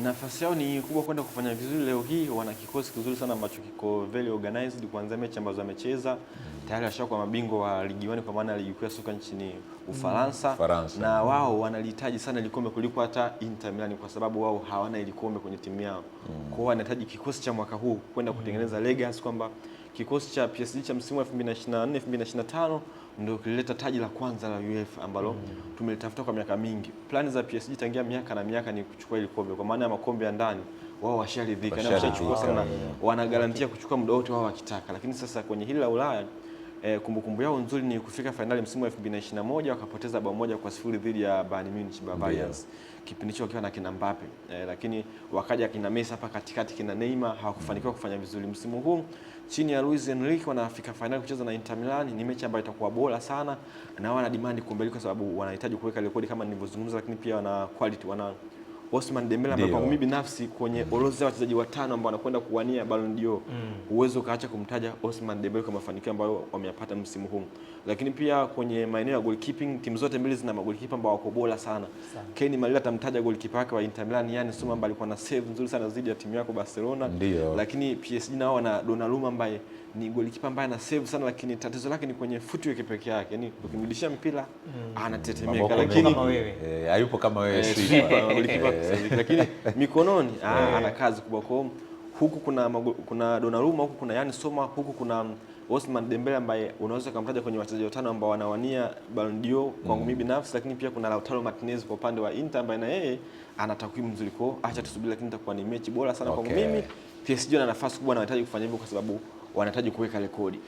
Nafasi yao ni kubwa kwenda kufanya vizuri leo hii. Wana kikosi kizuri sana ambacho kiko very organized kuanzia mechi ambazo wamecheza. Tayari washakuwa mabingwa wa ligi 1 kwa maana ligi kuu ya soka nchini Ufaransa. Na wao wanalihitaji sana ile kombe kuliko hata Inter Milan kwa sababu wao hawana ile kombe kwenye timu yao. Kwa hiyo wanahitaji kikosi cha mwaka huu kwenda kutengeneza legacy kwamba kikosi cha PSG cha msimu wa 2024 2025 ndio kilileta taji la kwanza la UEFA ambalo tumelitafuta kwa miaka mingi. Plani za PSG tangia miaka na miaka ni kuchukua ile kombe kwa maana ya makombe ya ndani wao washaridhika na washachukua sana, wana garantia kuchukua muda wote wao wakitaka. Lakini sasa kwenye hili la Ulaya kumbukumbu yao nzuri ni kufika finali msimu wa 2021 wakapoteza bao 1-0 dhidi ya Bayern Munich Bavarians. Kipindi hicho wakiwa na kina Mbappe, lakini wakaja kina Messi hapa katikati, kina Neymar, hawakufanikiwa kufanya vizuri. Msimu huu chini ya Luis Enrique wanafika finali kucheza na Inter Milan. Ni mechi ambayo itakuwa bora sana na wana demand kombe kwa sababu wanahitaji kuweka rekodi kama nilivyozungumza, lakini pia wana quality, wana Ousmane Dembele ambaye kwa mimi binafsi kwenye orodha ya wachezaji watano ambao wanakwenda kuwania Ballon d'Or, uwezo kaacha kumtaja Ousmane Dembele kwa mafanikio ambayo wameyapata msimu huu. Lakini pia kwenye maeneo ya goalkeeping timu zote mbili zina magolikipa ambao wako bora sana. Kenny Malila atamtaja goalkeeper wake wa Inter Milan, yani Suma, ambaye alikuwa na save nzuri sana dhidi ya timu yako Barcelona. Lakini PSG nao wana Donnarumma ambaye ni goalkeeper ambaye ana save sana, lakini tatizo lake ni kwenye footwork pekee yake. Yani ukimrudishia mpira anatetemeka, lakini hayupo kama wewe goalkeeper. Lakini mikononi ana kazi kubwa. Kwa huku kuna Donnarumma, huku kuna yani Soma, huku kuna Ousmane Dembele ambaye unaweza kumtaja kwenye wachezaji watano ambao wanawania Ballon d'Or kwangu mimi binafsi. Lakini pia kuna Lautaro Martinez kwa upande wa Inter ambaye na yeye ana takwimu nzuri. Kwa acha tusubiri, lakini itakuwa ni mechi bora sana kwangu mimi. PSG ana nafasi kubwa na wanahitaji kufanya hivyo kwa sababu wanahitaji kuweka rekodi.